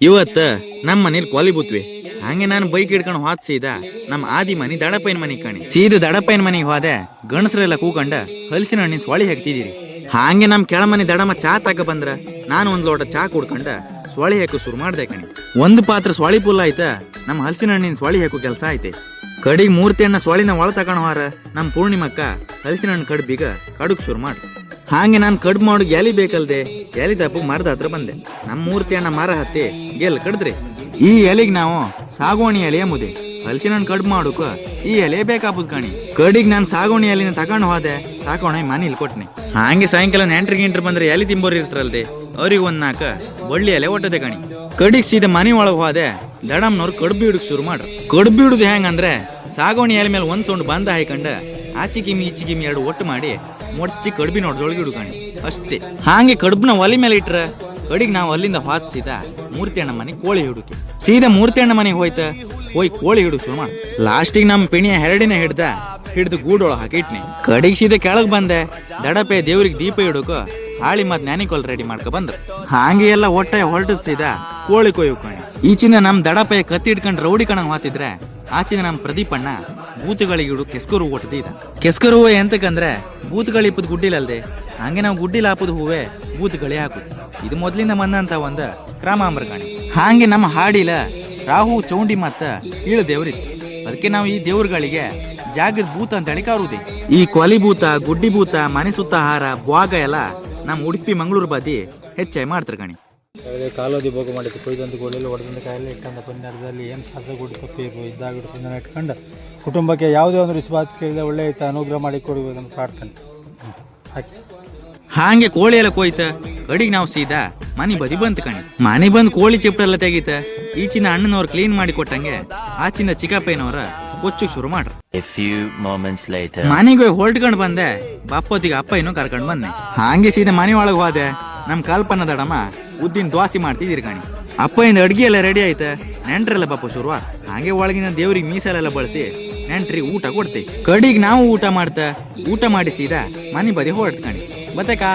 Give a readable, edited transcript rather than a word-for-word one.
ಇವತ್ತ ನಮ್ಮ ಮನೇಲಿ ಕೊಲಿ ಬೂತ್ವಿ. ಹಂಗೆ ನಾನು ಬೈಕ್ ಹಿಡ್ಕೊಂಡು ಹೋದ್ ಸೀದಾ ನಮ್ಮ ಆದಿ ಮನಿ ದಡಪೈನ ಮನಿ ಕಣಿ. ಸೀದಾ ದಡಪೈನ ಮನಿಗೆ ಹೋದೆ. ಗಣಸರೆಲ್ಲ ಕೂಕಂಡ ಹಲಸಿನ ಹಣ್ಣಿನ ಸೊಳಿ ಹಾಕ್ತಿದ್ದೀರಿ. ಹಾಗೆ ನಮ್ ಕೆಳ ಮನಿ ದಡಮ್ಮ ಚಾ ತಕ ಬಂದ್ರ ನಾನು ಒಂದ್ ಲೋಟ ಚಾ ಕುಡ್ಕಂಡ ಸೊಳಿ ಹಾಕು ಶುರು ಮಾಡ್ದೆ ಕಣಿ. ಒಂದು ಪಾತ್ರ ಸೊಳಿ ಪುಲ್ಲ ಆಯ್ತ. ನಮ್ಮ ಹಲಸಿನ ಹಣ್ಣಿನ ಸೊಳಿ ಹಾಕು ಕೆಲಸ ಐತೆ. ಕಡಿಗೆ ಮೂರ್ತಿ ಹಣ್ಣ ಸೊಳಿನ ಒಳ ತಕೊಂಡ್ ಹಾರ ನಮ್ ಪೂರ್ಣಿಮಕ್ಕ ಹಲಸಿನ ಹಣ್ಣು ಕಡ್ಬೀಗ ಕಡುಗ್ ಶುರು ಮಾಡು. ಹಾಗೆ ನಾನು ಕಡ್ಬು ಮಾಡು ಎಲಿ ಬೇಕಲ್ದೆ ಎಲಿ ತಪ್ಪು ಮರದ ಹತ್ರ ಬಂದೆ. ನಮ್ಮ ಮೂರ್ತಿ ಅಣ್ಣ ಮರ ಹತ್ತಿ ಗೆಲ್ ಕಡ್ದ್ರಿ. ಈ ಎಲೆಗ್ ನಾವು ಸಾಗೋಣಿ ಎಲೆ ಎಂಬುದೆ. ಹಲಸಿನ ಹಣ್ಣು ಕಡ್ಬು ಮಾಡೋಕ ಈ ಎಲೆ ಬೇಕಾಪುದ್ ಕಣಿ. ಕಡಿಗ್ ನಾನು ಸಾಗೋಣಿ ಎಲೆನ ತಗೊಂಡು ಹೋದೆ. ತಕೊಂಡ ಮನೇಲಿ ಕೊಟ್ನಿ. ಹಾಗೆ ಸಾಯಂಕಾಲ ನೆಂಟ್ರಿಗೆ ಬಂದ್ರೆ ಎಲೆ ತಿಂಬೋರ್ ಇರ್ತಾರಲ್ದೆ ಅವ್ರಿಗೆ ಒಂದ್ ನಾಕ ಬಳ್ಳಿ ಎಲೆ ಒಟ್ಟದೆ ಕಣಿ. ಕಡಿಗ್ ಸೀದಾ ಮನೆ ಒಳಗೆ ಹೋದೆ. ದಡಮ್ನವ್ರು ಕಡ್ಬು ಹಿಡಕ್ ಶುರು ಮಾಡ್ರು. ಕಡ್ಬು ಹಿಡುದು ಹೆಂಗಂದ್ರೆ ಸಾಗೋಣಿ ಎಲೆ ಮೇಲೆ ಒಂದ್ ಸೌಂಡ್ ಬಂದ ಹಾಯ್ಕಂಡ ಆಚಿಕಿಮಿ ಈಚಿಕಿಮಿ ಎರಡು ಒಟ್ಟು ಮಾಡಿ ಮೊಡ್ಚಿ ಕಡ್ಬಿ ನೋಡ್ದೊಳಗೆ ಹಿಡುಕಣಿ ಅಷ್ಟೇ. ಹಾಗೆ ಕಡ್ಬನ ಒಲಿ ಮೇಲೆ ಇಟ್ರ ಕಡಿಗೆ ನಾವು ಅಲ್ಲಿಂದ ಹಾತ್ ಸೀದಾ ಮೂರ್ತಿ ಅಣ್ಣ ಮನೆ ಕೋಳಿ ಹಿಡುಕೆ. ಸೀದಾ ಮೂರ್ತಿ ಅಣ್ಣ ಮನೆಗೆ ಹೋಯ್ ಕೋಳಿ ಹಿಡುಕ್ ಶುರು ಮಾಡ. ಲಾಸ್ಟಿಗೆ ನಮ್ಮ ಪೆಣಿಯ ಹೆರಡಿನ ಹಿಡ್ದು ಗೂಡೊಳಗೆ ಹಾಕಿಟ್ನಿ. ಕಡಿಗೆ ಸೀದಾ ಕೆಳಗ್ ಬಂದೆ. ದಡಪೆ ದೇವ್ರಿಗೆ ದೀಪ ಇಡುಕ ಹಾಳಿ ಮತ್ ನ್ಯಾನಿಕೋಲ್ ರೆಡಿ ಮಾಡ್ಕೊ ಬಂದ್ರ. ಹಾಗೆ ಎಲ್ಲ ಒಟ್ಟೆ ಹೊರಟದ್ ಸೀದಾ ಕೋಳಿ ಕೊಯ್ಯು ಕಣಿ. ಈಚಿಂದ ನಮ್ ದಡಪೆ ಕತ್ತಿ ಹಿಡ್ಕೊಂಡು ರೌಡಿ ಕಣಂಗ್ ಹಾತಿದ್ರೆ ಆಚಿನ ನಮ್ ಪ್ರದೀಪ್ ಅಣ್ಣ ಬೂತುಗಳಿಗೆ ಇಡು ಕೆಸ್ಕರು ಹೂವು ಒಟ್ಟದ. ಕೆಸ್ಕರು ಹೂವೆ ಎಂತಕ್ಕಂದ್ರೆ ಬೂತುಗಳು ಇಪ್ಪದು ಗುಡ್ಡಿಲಲ್ದೆ ಹಂಗೆ ನಾವು ಗುಡ್ಡಿಲ್ ಹಾಪುದು ಹೂವೆ ಬೂತುಗಳೇ ಹಾಕುದು. ಇದು ಮೊದ್ಲಿಂದ ಬಂದಂತ ಒಂದ ಕ್ರಮಾಂಬರ ಕಾಣಿ. ಹಾಗೆ ನಮ್ಮ ಹಾಡಿಲ ರಾಹು ಚೌಂಡಿ ಮತ್ತ ಈಳು ದೇವ್ರಿತ್ತು. ಅದಕ್ಕೆ ನಾವು ಈ ದೇವ್ರಗಳಿಗೆ ಜಾಗದ ಭೂತ ಅಂತ ಹೇಳಿ ಕರುವುದೇ. ಈ ಕೊಲಿ ಭೂತ ಗುಡ್ಡಿ ಭೂತ ಮನೆ ಸುತ್ತ ಹಾರ ಬ್ವಾಗ ಎಲ್ಲ ನಮ್ಮ ಉಡುಪಿ ಮಂಗಳೂರು ಬದಿ ಹೆಚ್ಚಾಗಿ ಮಾಡ್ತಾರೆ ಕಣಿ. ಕಾಲೋದಿ ಭೋಗ ಮಾಡಿದ್ದು ಕೊಯ್ದಂತ ಗೋಳೆಲ್ಲ ಹೊಡೆದಂತ ಕಾಯಲ್ಲಿ ಇಟ್ಟಂತ ಪನ್ನೆರಡರಲ್ಲಿ ಏನು ಸಾಸಗುಡಿ ಕಪ್ಪು ಇದ್ದಾಗಿಡು ಚಿನ್ನ ಇಟ್ಕೊಂಡು ಕುಟುಂಬಕ್ಕೆ ಯಾವುದೇ ಒಂದು ರಿಸ್ವಾತ್ ಕೇಳಿದ ಒಳ್ಳೆ ಐತೆ ಅನುಗ್ರಹ ಮಾಡಿ ಕೊಡುವುದಂತ ಪ್ರಾರ್ಥನೆ ಹಾಕಿ. ಹಾಗೆ ಕೋಳಿ ಎಲ್ಲ ಕೊಯ್ತ ಕಡಿಗೆ ನಾವು ಸೀದಾ ಮನೆ ಬದಿ ಬಂತ ಕಣಿ. ಮನೆ ಬಂದ್ ಕೋಳಿ ಚಿಪ್ಪೆಲ್ಲ ತೆಗೀತ. ಈಚಿನ ಅಣ್ಣನವ್ರು ಕ್ಲೀನ್ ಮಾಡಿ ಕೊಟ್ಟಂಗೆ ಆಚಿಂದ ಚಿಕ್ಕಪ್ಪಯ್ಯನವರ ಕೊಚ್ಚು ಶುರು ಮಾಡ್ರ. ಮನೆಗೆ ಹೊರಟ್ಕೊಂಡ್ ಬಂದೆ. ಬಾಪೋತಿಗೆ ಅಪ್ಪಯ್ಯನು ಕರ್ಕೊಂಡ್ ಬಂದೆ. ಹಾಗೆ ಸೀದಾ ಮನೆ ಒಳಗೆ ಹೋದೆ. ನಮ್ ಕಲ್ಪನ ದಡಮ್ಮ ಉದ್ದಿನ ದ್ವಾಸಿ ಮಾಡ್ತಿದ್ದೀರಿ ಕಣಿ. ಅಪ್ಪಯಿಂದ ಅಡ್ಗೆ ಎಲ್ಲ ರೆಡಿ ಆಯ್ತ. ನೆಂಟ್ರೆಲ್ಲ ಪಾಪ ಶುರುವ. ಹಾಗೆ ಒಳಗಿನ ದೇವ್ರಿಗೆ ಮೀಸಲೆಲ್ಲ ಬಳಸಿ ನೆಂಟ್ರಿಗೆ ಊಟ ಕೊಡ್ತೇವೆ. ಕಡಿಗೆ ನಾವು ಊಟ ಮಾಡಿ ಸೀದಾ ಮನೆ ಬದಿ ಹೊರಟ್ ಕಣಿ. ಬತ್ತೇಕಾ